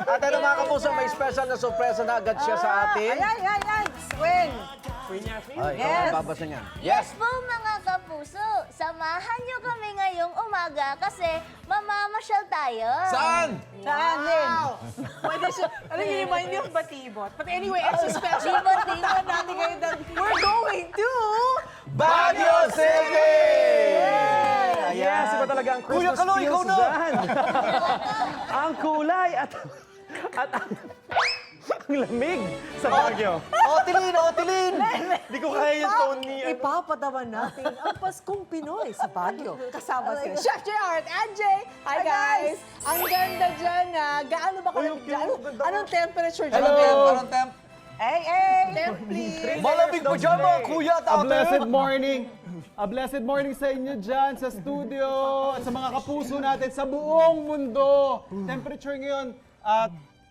At ano mga kapuso, may special na sorpresa na agad siya sa atin. Ay! Swing! Ay, ikaw ang babasa niyan. Yes po mga kapuso, samahan niyo kami ngayong umaga kasi mamamasyal tayo. Saan? Saan, Lynn? Pwede siya, ano yun, remind me of Batibot. But anyway, extra special. Batibot natin kayo that we're going to... Baguio City! Yes, iba talaga ang Kuya Christmas Kaloy, feels ikaw na! dyan. Ang kulay at ang lamig sa Baguio. Otilin! Hindi ko kaya yung tone ni... Ipapataman natin ang Paskong Pinoy sa Baguio. Kasama si Chef JR at Anjay. Hi guys! Ang ganda dyan ah. Gaano ba kayo dyan? Anong temperature dyan? Parang temp. Hey! Temp please! Malamig mo dyan mga kuya at A ate. blessed morning! A blessed morning sa inyo dyan, sa studio, at sa mga kapuso natin sa buong mundo. Temperature ngayon,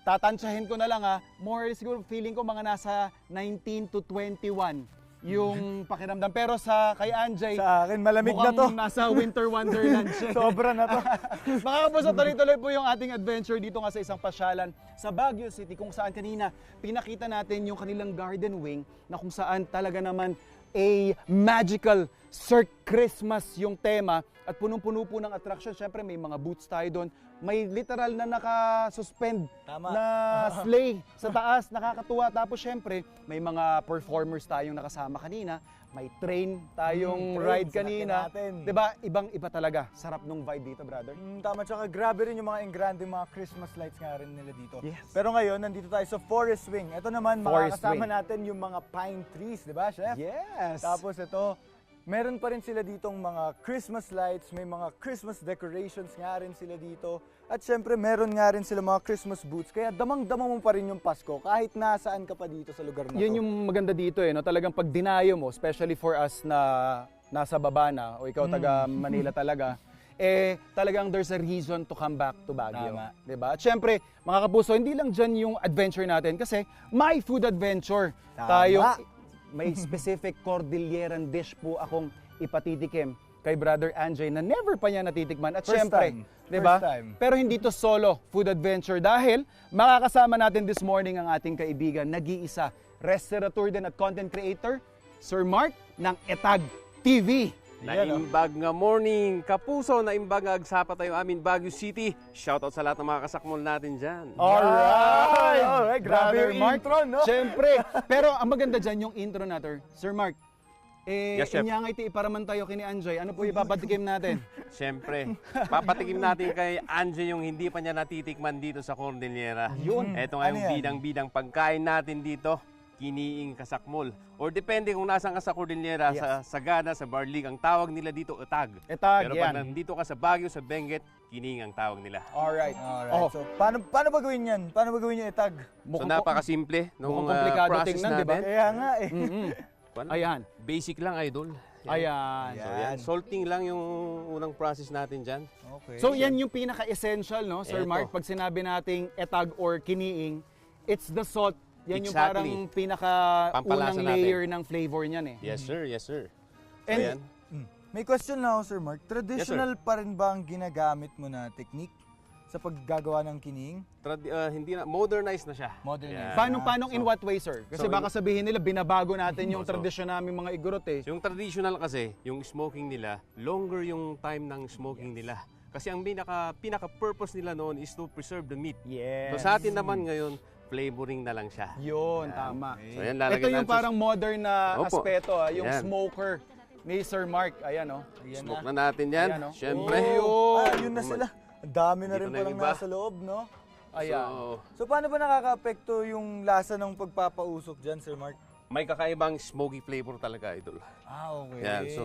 tatansyahin ko na lang more siguro feeling ko mga nasa 19 to 21 yung pakiramdam. Pero kay Anjay, Sa akin, malamig na to. mukhang nasa winter wonderland siya. Sobra na to. Mga kapuso, tuloy-tuloy po yung ating adventure dito nga sa isang pasyalan sa Baguio City kung saan kanina pinakita natin yung kanilang garden wing na kung saan talaga naman a magical Cirque Christmas yung tema at punong-puno po ng attraction. Siyempre may mga booths tayo doon. May literal na naka-suspend na sleigh sa taas. Nakakatuwa. Tapos siyempre may mga performers tayong nakasama kanina. May train tayong ride kanina. natin. Diba? Ibang-iba talaga. Sarap nung vibe dito, brother. Tama, tsaka grabe rin yung mga engrande, mga Christmas lights nga rin nila dito. Yes. Pero ngayon, nandito tayo sa Forest Wing. Ito naman, Forest makakasama Wing. natin yung mga pine trees, di ba, Chef? Yes! Tapos ito, meron pa rin sila ditong mga Christmas lights, may mga Christmas decorations nga rin sila dito. At syempre, meron nga rin sila mga Christmas booths. Kaya damang-dama mo pa rin yung Pasko kahit nasaan ka pa dito sa lugar na to. Yun yung maganda dito no? Talagang pag dinayo mo, especially for us na nasa baba na, o ikaw taga Manila talaga, talagang there's a reason to come back to Baguio. Tama. Diba? At syempre, mga kapuso, hindi lang dyan yung adventure natin kasi may food adventure. Tama. May specific Cordilleran dish po akong ipatitikim kay Brother Anjay na never pa niya natitikman. At First syempre, time. diba? First time. Pero hindi to solo food adventure dahil makakasama natin this morning ang ating kaibigan, nag-iisa, restaurateur din at content creator, Sir Mark ng Etag TV. Naimbag nga morning, kapuso, naimbag nga agsapa tayo amin Baguio City. Shoutout sa lahat ng mga kasakmol natin dyan. Alright! Alright, grabe Brother yung Mark. intro, no? Siyempre. Pero ang maganda dyan yung intro natin. Sir Mark, Yes, Chef. inyangay ti iparaman tayo kini Anjay. Ano po ipapatikim natin? Siyempre, papatikim natin kay Angie yung hindi pa niya natitikman dito sa Cordillera. Yun. Ito nga yung Ano yan? bidang-bidang pagkain natin dito, kiniing kasakmol. Or depende kung nasaan ka sa Cordillera, sa Sagana, sa Barlig, ang tawag nila dito etag. Etag, Pero yan. pag nandito ka sa Baguio, sa Benguet, kiniing ang tawag nila. Alright. Alright, so paano ba gawin yan? Paano ba gawin yung itag? So napakasimple nung mukhang komplikado process tingnan, di ba? natin. Kaya nga eh. Ayan. Basic lang, idol. Ayan. So yan, salting lang yung unang process natin dyan. Okay. So yan yung pinaka-essential, no, Sir Eto. Mark? Pag sinabi nating etag or kiniing, it's the salt. Yan yung Exactly. parang pinaka-unang Pampalasa natin. layer ng flavor niyan eh. Yes sir, yes sir. So And- yan. May question na ako, Sir Mark. Traditional pa rin ba ang ginagamit mo na technique sa paggagawa ng kining? Hindi na, modernized na siya. Modernized. Yan. Paano in what way, sir? Kasi So, baka sabihin nila, binabago natin yung So, tradisyon namin mga igorot eh. So, yung traditional kasi, yung smoking nila, longer yung time ng smoking nila. Kasi ang pinaka-purpose nila noon is to preserve the meat. Yes. So sa atin naman ngayon, flavoring na lang siya. Yun, tama. So yan, lalagyan Ito yung natin sa- parang modern na Opo. aspeto, yung Yan. smoker ni Sir Mark. Ayan, oh. Smoke na natin yan. Ayan, oh. Siyempre. Yun na sila. Ang dami na rin Dito na yung palang iba. nasa loob, no? Ayan. So paano ba nakaka-apekto yung lasa ng pagpapausok dyan, Sir Mark? May kakaibang smoky flavor talaga, idol. Okay. Yan, so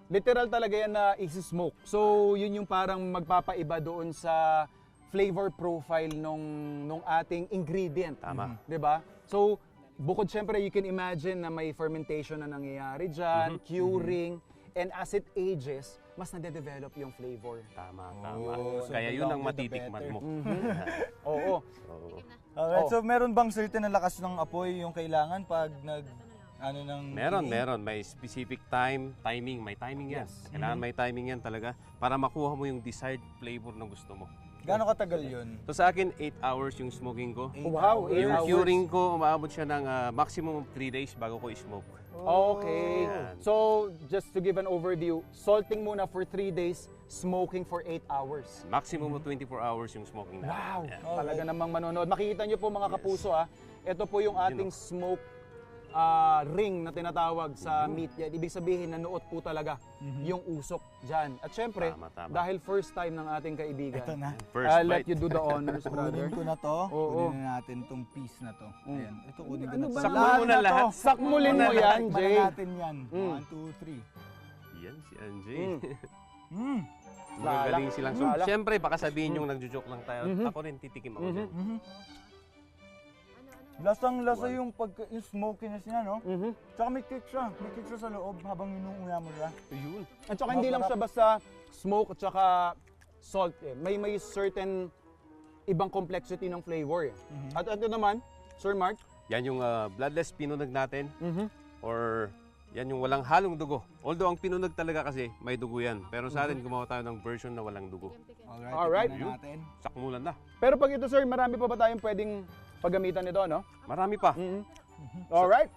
Literal talaga yan na isi-smoke. So, yun yung parang magpapaiba doon sa flavor profile nung ating ingredient. Tama. 'Di ba? So, bukod syempre, you can imagine na may fermentation na nangyayari dyan, curing, and as it ages, mas nade-develop yung flavor. tama, tama. so Kaya the yun ang longer the matitikman better. mo. Oo. So, Alright, so meron bang certain na lakas ng apoy yung kailangan pag meron. May specific timing. May timing yan. Kailangan may timing yan talaga para makuha mo yung desired flavor na gusto mo. Gano'ng katagal yun? So sa akin, 8 hours yung smoking ko. Wow, 8 Yung hours. curing ko, umaabot siya ng maximum of 3 days bago ko i-smoke. Okay. Yan. So, just to give an overview, salting muna for 3 days, smoking for 8 hours. Maximum of 24 hours yung smoking natin. Wow! Yan. Talaga namang manonood. Makikita nyo po mga kapuso ito po yung ating smoke ring na tinatawag sa meat. Yan. Ibig sabihin, nanuot po talaga yung usok dyan. At syempre, Tama. dahil first time ng ating kaibigan, Ito na. First I'll let bite. you do the honors, brother. Kunin ko na to. Oo. Kunin na natin tong piece na to. Ayan. Ito kunin ko Ano na to. ba Sakmo mo na lahat. Sakmulin mo yan, Tikman Jay. natin yan. 1, 2, 3. Yan si Anjay. Mm. Magaling silang Lala. Siyempre, baka sabihin yung nagjo-joke lang tayo. Ako rin titikim ako dyan. Lasang-lasa yung smokiness niya, no? Mhm. Tsaka may kick siya. May kick siya sa loob habang inuuya mo siya. Ayun. At saka hindi lang siya basta smoke at saka salt. May certain ibang complexity ng flavor. At ito naman, Sir Mark. Yan yung bloodless pinunag natin. Mhm. Or yan yung walang halong dugo. Although ang pinunag talaga kasi may dugo yan. Pero sa atin gumawa tayo ng version na walang dugo. Alright. tikman natin. Sakmulan na. Pero pag ito, sir, marami pa ba tayong pwedeng paggamitan nito, no? Marami pa. Alright.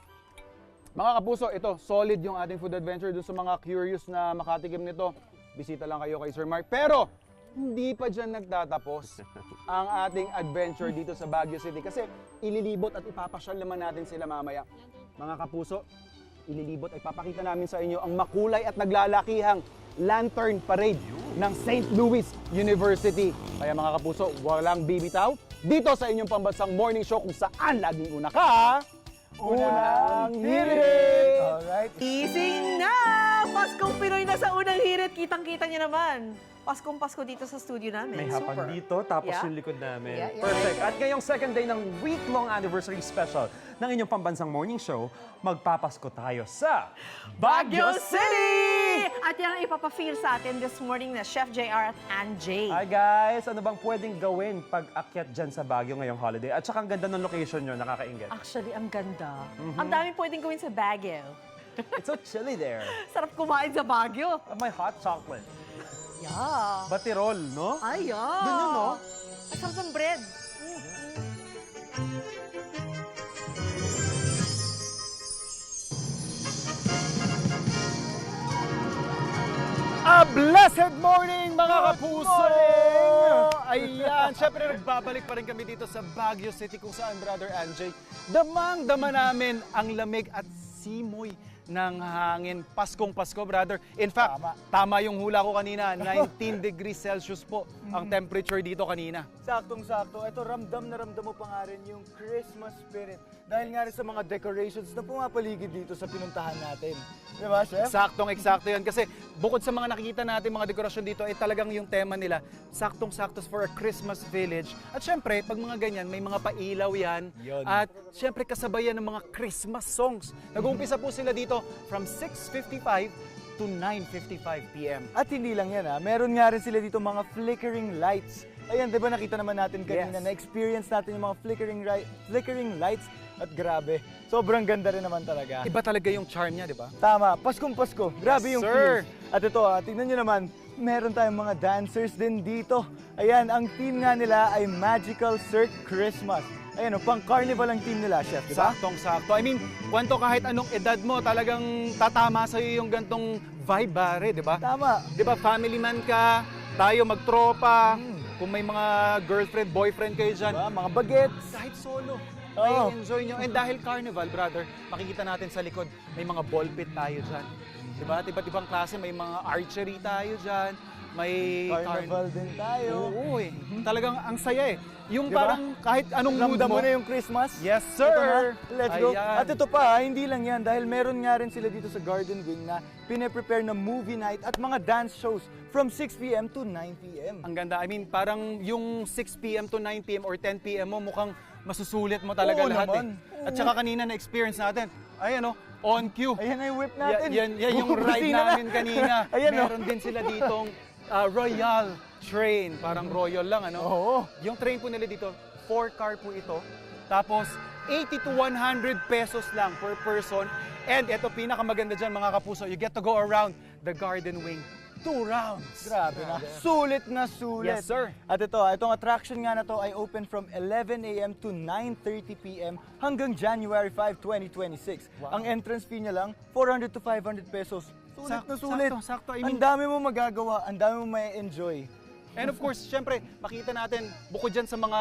Mga kapuso, ito, solid yung ating food adventure. Doon sa mga curious na makatikim nito, bisita lang kayo kay Sir Mark. Pero, hindi pa dyan nagtatapos ang ating adventure dito sa Baguio City. Kasi ililibot at ipapasyal naman natin sila mamaya. Mga kapuso, ililibot at ipapakita namin sa inyo ang makulay at naglalakihang Lantern Parade ng St. Louis University. Kaya mga kapuso, walang bibitaw dito sa inyong pambansang morning show kung saan laging una ka, unang hirit! Alright. Gising na! Paskong Pinoy na sa unang hirit. Kitang-kita niyo naman. Paskong Pasko dito sa studio namin. May hapon Super. dito, tapos Yeah. yung likod namin. Yeah, yeah. Perfect. At ngayong second day ng week-long anniversary special ng inyong pambansang morning show, magpapasko tayo sa Baguio City! At yan ang ipapafeel sa atin this morning na Chef JR at Anjay. Hi guys! Ano bang pwedeng gawin pag akyat dyan sa Baguio ngayong holiday? At saka ang ganda ng location nyo, nakakainggan. Actually, ang ganda. Ang daming pwedeng gawin sa Baguio. It's so chilly there. Sarap kumain sa Baguio. May hot chocolate. Yeah. Batirol, no? Ay, yeah. Doon yun, no? Ang sarap ng bread. A blessed morning mga kapuso! Ayan, syempre nagbabalik pa rin kami dito sa Baguio City kung saan, Brother Anjay, damang-dama namin ang lamig at simoy ng hangin. Paskong Pasko, brother. In fact, tama yung hula ko kanina, 19 degrees Celsius po ang temperature dito kanina. Saktong-sakto. Ito, ramdam na ramdam mo pa nga rin yung Christmas spirit. Dahil nga rin sa mga decorations na pumapaligid dito sa pinuntahan natin. Di ba, Chef? Saktong-eksakto yan. Kasi bukod sa mga nakikita natin, mga dekorasyon dito, ay talagang yung tema nila, saktong-sakto for a Christmas village. At syempre, pag mga ganyan, may mga pailaw yan. Yun. At syempre, kasabayan ng mga Christmas songs. Nag-uumpisa po sila dito from 6:55 to 9:55 p.m. At hindi lang yan, meron nga rin sila dito mga flickering lights. Ayan, di ba nakita naman natin kanina, Yes. na-experience natin yung mga flickering lights. At grabe, sobrang ganda rin naman talaga. Iba talaga yung charm niya, di ba? Tama, Paskong Pasko. Grabe Yes, yung sir. feels. At ito, tingnan nyo naman, meron tayong mga dancers din dito. Ayan, ang team nga nila ay Magical Cirque Christmas. Ayan, pang carnival ang team nila, Chef, di ba? Saktong-sakto. I mean, kwento kahit anong edad mo, talagang tatama sa'yo yung gantong vibe, bare, di ba? Tama. Di ba, family man ka, tayo magtropa, kung may mga girlfriend, boyfriend kayo dyan, Diba? Mga bagets. kahit solo, Oo. may enjoy nyo. And dahil carnival, brother, makikita natin sa likod, may mga ball pit tayo dyan. Diba? Iba't ibang klase, may mga archery tayo dyan, may Carnival din tayo. Oo eh. Talagang ang saya eh. Yung Diba? parang kahit anong mood Ramdam mo. mo na yung Christmas? Yes, Ito na, sir! let's go. Ayan. At ito pa, hindi lang yan. Dahil meron nga rin sila dito sa Garden Wing na pine-prepare na movie night at mga dance shows from 6 p.m. to 9 p.m. Ang ganda. I mean, parang yung 6 p.m. to 9 p.m. or 10 p.m. mo, mukhang masusulit mo talaga Oo lahat naman. eh. At saka kanina na-experience natin, ay ano, on cue. Ayan na yung whip natin. Yan yung ride Busina na. namin kanina. Ayan, oh. Meron din sila ditong Royal Train. Parang Royal lang, ano? Oo. Yung train po nila dito, 4-car po ito. Tapos, 80 to 100 pesos lang per person. And ito, pinakamaganda dyan mga kapuso, you get to go around the Garden Wing 2 rounds. Grabe na. Sulit na sulit. Yes, sir. At itong attraction nga na to ay open from 11 a.m. to 9:30 p.m. hanggang January 5, 2026. Ang entrance fee niya lang, 400 to 500 pesos. Sulit na sulit. Sakto. I Ang mean, dami mo magagawa, ang dami mo may-enjoy. and of course, syempre, makita natin, bukod dyan sa mga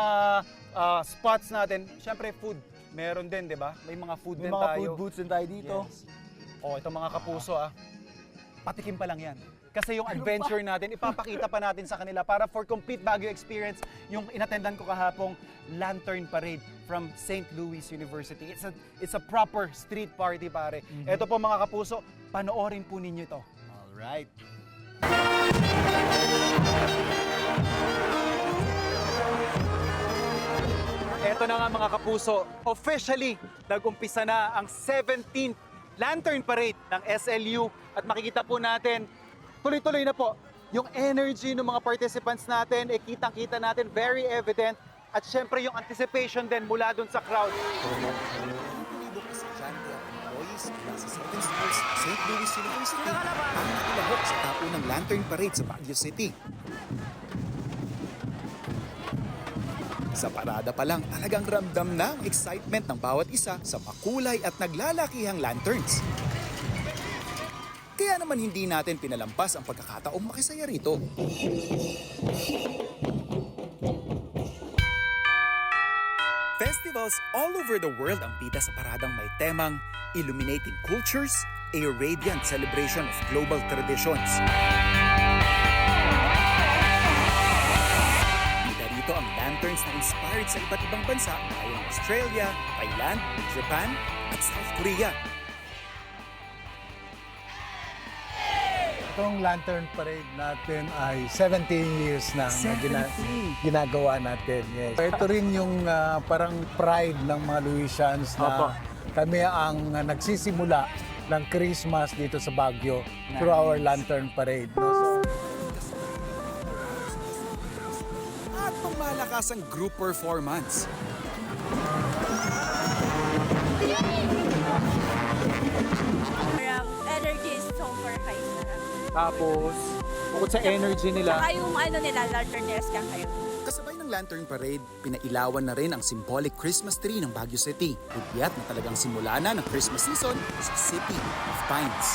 spots natin, syempre food. Meron din, di ba? May mga food May din mga tayo. food booths din tayo dito. Yes. Ito mga kapuso patikim pa lang yan. Kasi yung adventure natin, ipapakita pa natin sa kanila para for complete Baguio experience, yung inattendan ko kahapong Lantern Parade from St. Louis University. It's a proper street party, pare. Ito po mga kapuso, panoorin po ninyo ito. Alright. Ito na nga mga kapuso, officially nag-umpisa na ang 17th Lantern Parade ng SLU at makikita po natin, tuloy-tuloy na po, yung energy ng mga participants natin, kitang-kita natin, very evident at syempre yung anticipation din mula dun sa crowd. Libo estudyante at employees mula sa 7 schools sa St. Louis University ang nakilahok sa taunang Lantern Parade sa Baguio City. Sa parada pa lang, talagang ramdam na ang excitement ng bawat isa sa makulay at naglalakihang lanterns. Kaya naman hindi natin pinalampas ang pagkakataong makisaya rito. Festivals all over the world ang bida sa paradang may temang Illuminating Cultures, a radiant celebration of global traditions. Bida rito ang lanterns na inspired sa iba't ibang bansa gaya ng Australia, Thailand, Japan at South Korea. Itong Lantern Parade natin ay 17 years na ginagawa natin. Yes. Ito rin yung parang pride ng mga Louisians na kami ang nagsisimula ng Christmas dito sa Baguio through our Lantern Parade. No? So, At pangmalakas ang group performance. Energy is super high. Tapos, bukod sa energy nila, Saka yung nila, Lanterners ka kayo. Kasabay ng Lantern Parade, pinailawan na rin ang symbolic Christmas tree ng Baguio City. Ugyat na talagang simula na ng Christmas season sa City of Pines.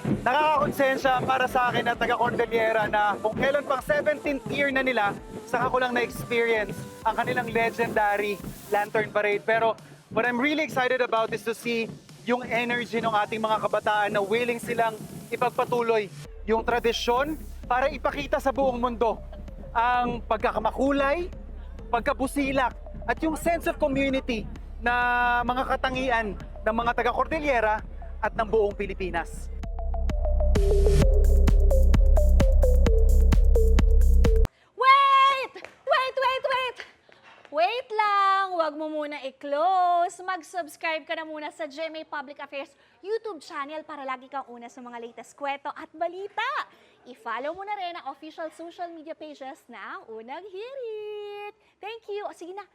nakakakonsensya para sa akin at taga-Cordillera na kung kailan pang 17th year na nila, saka ko lang na-experience ang kanilang legendary Lantern Parade. Pero what I'm really excited about is to see yung energy ng ating mga kabataan na willing silang ipagpatuloy yung tradisyon para ipakita sa buong mundo ang pagkakamakulay, pagkabusilak, at yung sense of community na mga katangian ng mga taga-Cordillera at ng buong Pilipinas. Wait! Wait lang! Huwag mo muna i-close. Mag-subscribe ka na muna sa GMA Public Affairs YouTube channel para lagi kang una sa mga latest kwento at balita. I-follow mo na rin ang official social media pages ng Unang Hirit. Thank you. O sige na,